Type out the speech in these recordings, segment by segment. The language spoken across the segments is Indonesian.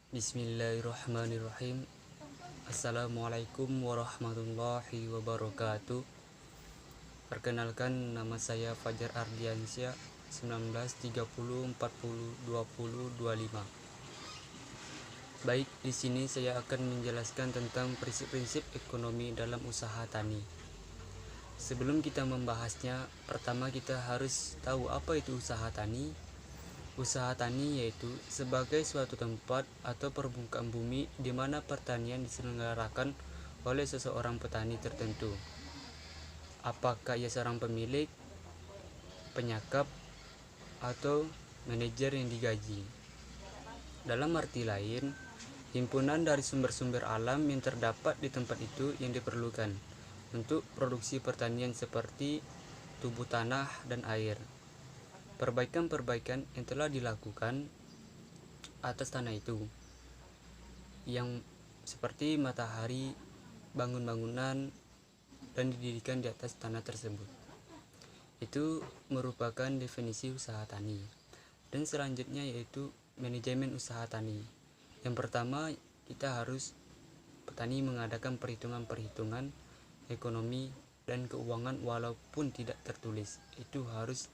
Bismillahirrahmanirrahim. Assalamualaikum warahmatullahi wabarakatuh. Perkenalkan, nama saya Fajar Ardiansyah, 1930 40 20 25. Baik, di sini saya akan menjelaskan tentang prinsip-prinsip ekonomi dalam usaha tani. Sebelum kita membahasnya, pertama kita harus tahu apa itu usaha tani. Usaha tani yaitu sebagai suatu tempat atau permukaan bumi di mana pertanian diselenggarakan oleh seseorang petani tertentu. Apakah ia seorang pemilik, penyakap, atau manajer yang digaji. Dalam arti lain, himpunan dari sumber-sumber alam yang terdapat di tempat itu yang diperlukan untuk produksi pertanian seperti tubuh tanah dan air. Perbaikan-perbaikan yang telah dilakukan atas tanah itu, yang seperti matahari, bangun-bangunan, dan didirikan di atas tanah tersebut. Itu merupakan definisi usaha tani. Dan selanjutnya yaitu manajemen usaha tani. Yang pertama, petani mengadakan perhitungan-perhitungan ekonomi dan keuangan walaupun tidak tertulis. Itu harus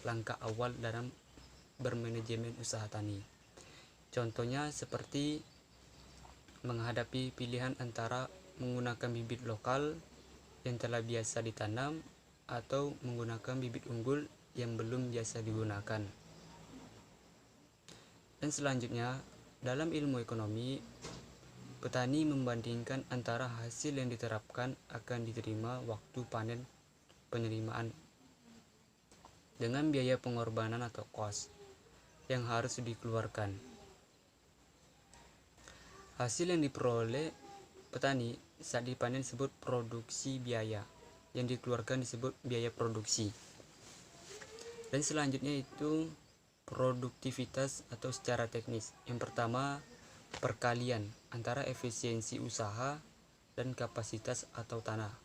langkah awal dalam bermanajemen usaha tani. Contohnya seperti menghadapi pilihan antara menggunakan bibit lokal yang telah biasa ditanam atau menggunakan bibit unggul yang belum biasa digunakan. Dan selanjutnya, dalam ilmu ekonomi, petani membandingkan antara hasil yang diterapkan akan diterima waktu panen penerimaan dengan biaya pengorbanan atau cost yang harus dikeluarkan. Hasil yang diperoleh petani saat dipanen disebut produksi, biaya yang dikeluarkan disebut biaya produksi. Dan selanjutnya itu produktivitas atau secara teknis. Yang pertama, perkalian antara efisiensi usaha dan kapasitas atau tanah.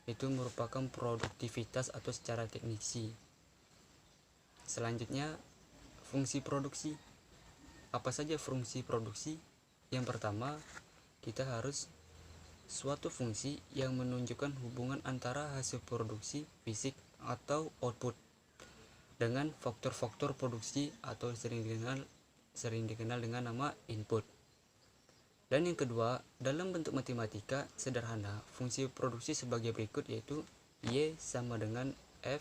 Itu merupakan produktivitas atau secara teknisi. Selanjutnya, fungsi produksi. Apa saja fungsi produksi? Yang pertama, kita harus suatu fungsi yang menunjukkan hubungan antara hasil produksi fisik atau output dengan faktor-faktor produksi atau sering dikenal dengan nama input. Dan yang kedua, dalam bentuk matematika sederhana, fungsi produksi sebagai berikut yaitu Y sama dengan F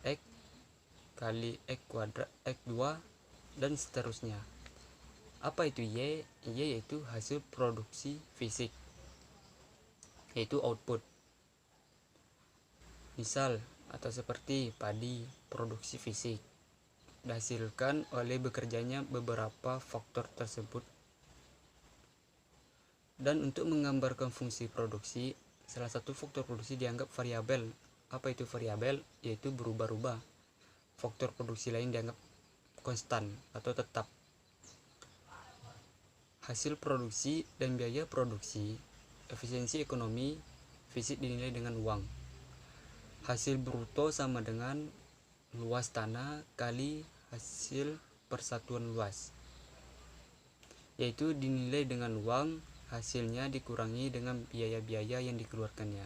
X kali X kuadrat X 2 dan seterusnya. Apa itu Y? Y yaitu hasil produksi fisik, yaitu output. Misal atau seperti padi, produksi fisik dihasilkan oleh bekerjanya beberapa faktor tersebut. Dan untuk menggambarkan fungsi produksi, salah satu faktor produksi dianggap variabel. Apa itu variabel? Yaitu berubah-ubah. Faktor produksi lain dianggap konstan atau tetap. Hasil produksi dan biaya produksi. Efisiensi ekonomi fisik dinilai dengan uang. Hasil bruto sama dengan luas tanah kali hasil persatuan luas, yaitu dinilai dengan uang, hasilnya dikurangi dengan biaya-biaya yang dikeluarkannya.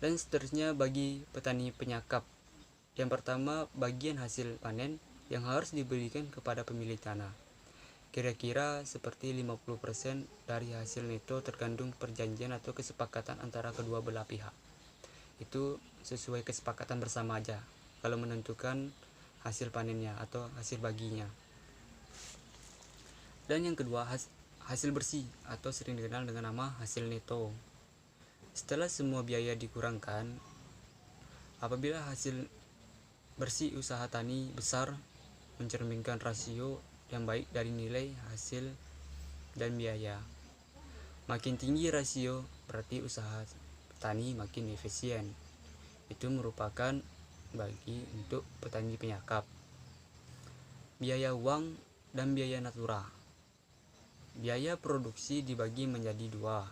Dan seterusnya bagi petani penyakap. Yang pertama, bagian hasil panen yang harus diberikan kepada pemilik tanah. Kira-kira seperti 50% dari hasil neto tergantung perjanjian atau kesepakatan antara kedua belah pihak. Itu sesuai kesepakatan bersama aja kalau menentukan hasil panennya atau hasil baginya. Dan yang kedua, hasil bersih atau sering dikenal dengan nama hasil neto. Setelah semua biaya dikurangkan, apabila hasil bersih usaha tani besar, mencerminkan rasio yang baik dari nilai hasil dan biaya. Makin tinggi rasio, berarti usaha tani makin efisien. Itu merupakan bagi untuk petani penyakap. Biaya uang dan biaya natura. Biaya produksi dibagi menjadi dua.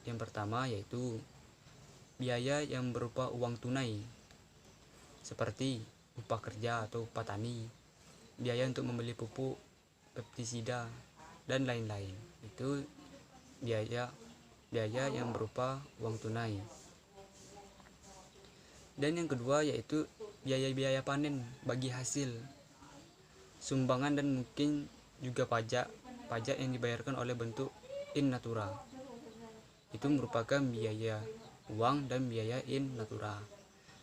Yang pertama yaitu biaya yang berupa uang tunai, seperti upah kerja atau upah tani, biaya untuk membeli pupuk, pestisida, dan lain-lain. Itu biaya yang berupa uang tunai. Dan yang kedua yaitu biaya-biaya panen bagi hasil, sumbangan, dan mungkin juga pajak yang dibayarkan oleh bentuk in natura. Itu merupakan biaya uang dan biaya in natura.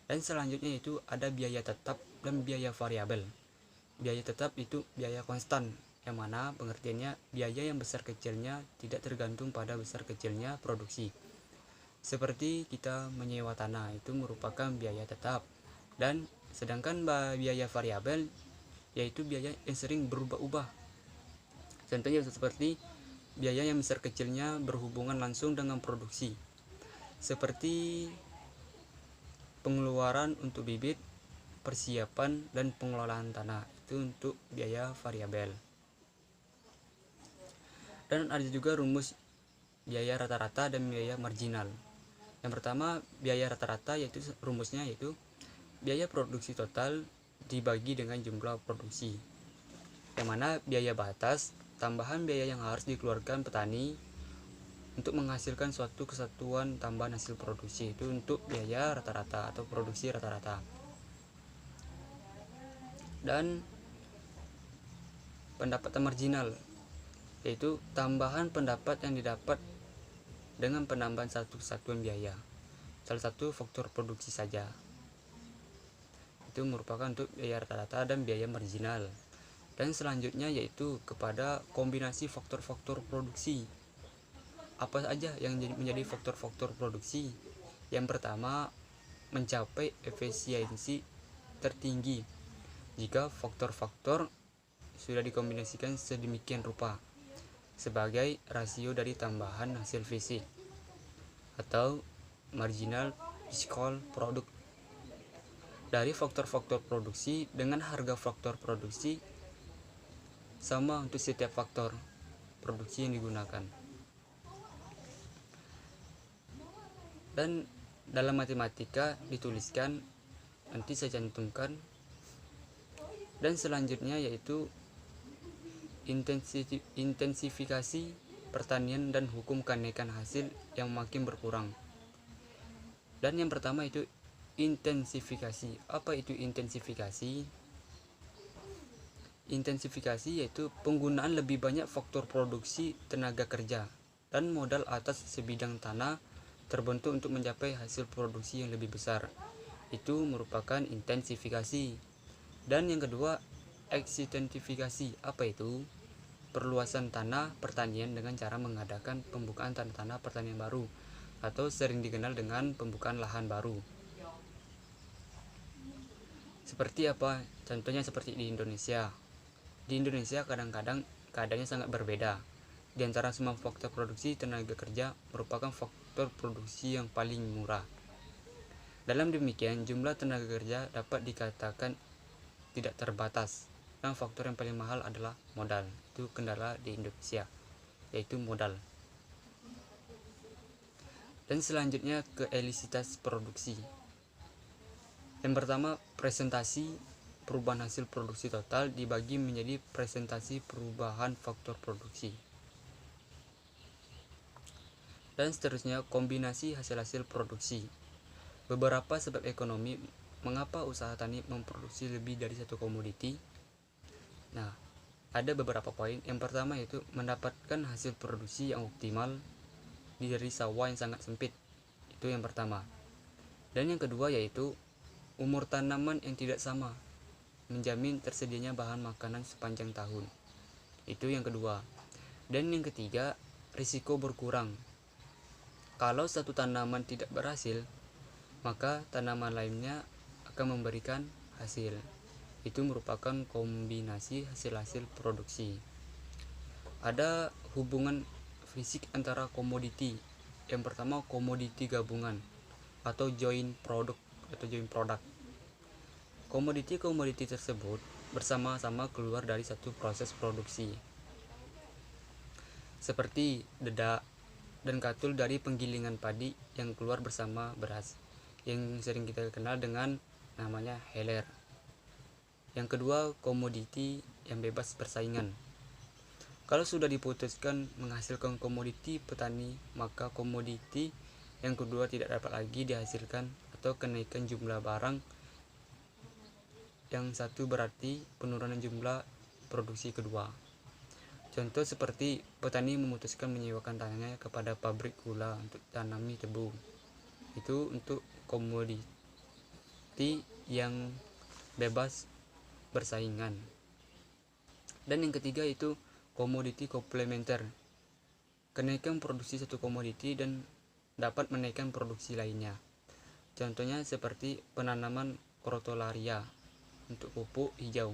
Dan selanjutnya itu ada biaya tetap dan biaya variabel. Biaya tetap itu biaya konstan, yang mana pengertiannya biaya yang besar kecilnya tidak tergantung pada besar kecilnya produksi. Seperti kita menyewa tanah, itu merupakan biaya tetap. Dan sedangkan biaya variabel yaitu biaya yang sering berubah-ubah. Contohnya seperti biaya yang besar kecilnya berhubungan langsung dengan produksi, seperti pengeluaran untuk bibit, persiapan, dan pengelolaan tanah. Itu untuk biaya variabel. Dan ada juga rumus biaya rata-rata dan biaya marginal. Yang pertama, biaya rata-rata yaitu rumusnya yaitu biaya produksi total dibagi dengan jumlah produksi, yang mana biaya batas tambahan biaya yang harus dikeluarkan petani untuk menghasilkan suatu kesatuan tambahan hasil produksi. Itu untuk biaya rata-rata atau produksi rata-rata. Dan pendapatan marginal yaitu tambahan pendapat yang didapat dengan penambahan satu kesatuan biaya, salah satu faktor produksi saja. Itu merupakan untuk biaya rata-rata dan biaya marginal. Dan selanjutnya yaitu kepada kombinasi faktor-faktor produksi. Apa saja yang menjadi faktor-faktor produksi? Yang pertama, mencapai efisiensi tertinggi jika faktor-faktor sudah dikombinasikan sedemikian rupa sebagai rasio dari tambahan hasil fisik atau marginal physical product dari faktor-faktor produksi dengan harga faktor produksi sama untuk setiap faktor produksi yang digunakan. Dan dalam matematika dituliskan, nanti saya cantumkan. Dan selanjutnya yaitu intensifikasi pertanian dan hukum kenaikan hasil yang makin berkurang. Dan yang pertama itu intensifikasi. Apa itu intensifikasi? Intensifikasi yaitu penggunaan lebih banyak faktor produksi tenaga kerja dan modal atas sebidang tanah terbentuk untuk mencapai hasil produksi yang lebih besar. Itu merupakan intensifikasi. Dan yang kedua, ekstensifikasi. Apa itu? Perluasan tanah pertanian dengan cara mengadakan pembukaan tanah pertanian baru atau sering dikenal dengan pembukaan lahan baru. Seperti apa? Contohnya seperti di Indonesia. Di Indonesia kadang-kadang keadaannya sangat berbeda. Di antara semua faktor produksi, tenaga kerja merupakan faktor produksi yang paling murah. Dalam demikian, jumlah tenaga kerja dapat dikatakan tidak terbatas. Dan faktor yang paling mahal adalah modal. Itu kendala di Indonesia, yaitu modal. Dan selanjutnya ke elititas produksi. Yang pertama, presentasi perubahan hasil produksi total dibagi menjadi presentasi perubahan faktor produksi. Dan seterusnya, kombinasi hasil-hasil produksi. Beberapa sebab ekonomi mengapa usaha tani memproduksi lebih dari satu komoditi. Nah, ada beberapa poin. Yang pertama yaitu mendapatkan hasil produksi yang optimal dari sawah yang sangat sempit. Itu yang pertama. Dan yang kedua yaitu umur tanaman yang tidak sama, menjamin tersedianya bahan makanan sepanjang tahun. Itu yang kedua. Dan yang ketiga, risiko berkurang. Kalau satu tanaman tidak berhasil, maka tanaman lainnya akan memberikan hasil. Itu merupakan kombinasi hasil-hasil produksi. Ada hubungan fisik antara komoditi. Yang pertama, komoditi gabungan atau joint product. Komoditi tersebut bersama-sama keluar dari satu proses produksi, seperti dedak dan katul dari penggilingan padi yang keluar bersama beras, yang sering kita kenal dengan namanya heller. Yang kedua, komoditi yang bebas persaingan. Kalau sudah diputuskan menghasilkan komoditi petani, maka komoditi yang kedua tidak dapat lagi dihasilkan atau kenaikan jumlah barang yang satu berarti penurunan jumlah produksi kedua. Contoh seperti petani memutuskan menyewakan tanahnya kepada pabrik gula untuk tanami tebu. Itu untuk komoditi yang bebas bersaingan. Dan yang ketiga itu komoditi komplementer. Kenaikan produksi satu komoditi dan dapat menaikkan produksi lainnya. Contohnya seperti penanaman crotalaria untuk pupuk hijau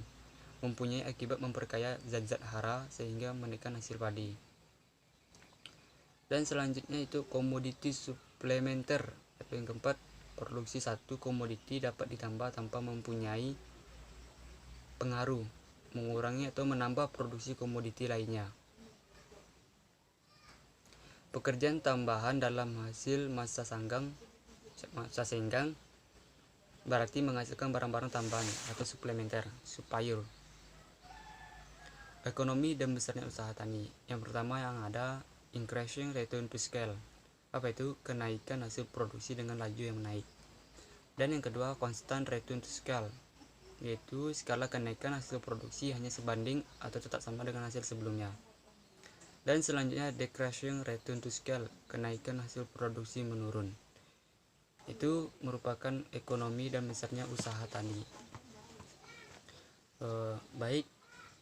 mempunyai akibat memperkaya zat-zat hara sehingga menaikkan hasil padi. Dan selanjutnya itu komoditi suplementer atau yang keempat, produksi satu komoditi dapat ditambah tanpa mempunyai pengaruh mengurangi atau menambah produksi komoditi lainnya. Pekerjaan tambahan dalam hasil masa senggang berarti menghasilkan barang-barang tambahan atau suplementer, supplier. Ekonomi dan besarnya usaha tani. Yang pertama yang ada increasing return to scale. Apa itu? Kenaikan hasil produksi dengan laju yang naik. Dan yang kedua constant return to scale, yaitu skala kenaikan hasil produksi hanya sebanding atau tetap sama dengan hasil sebelumnya. Dan selanjutnya decreasing return to scale, kenaikan hasil produksi menurun. Itu merupakan ekonomi dan besarnya usaha tani. Baik,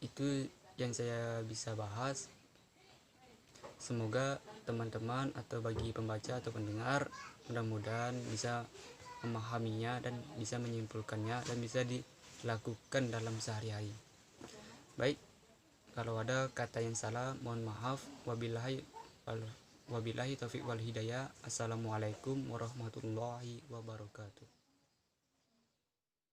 itu yang saya bisa bahas. Semoga teman-teman atau bagi pembaca atau pendengar mudah-mudahan bisa memahaminya dan bisa menyimpulkannya dan bisa dilakukan dalam sehari-hari. Baik, kalau ada kata yang salah mohon maaf. Wabillahi taufiq wal hidayah. Assalamualaikum warahmatullahi wabarakatuh.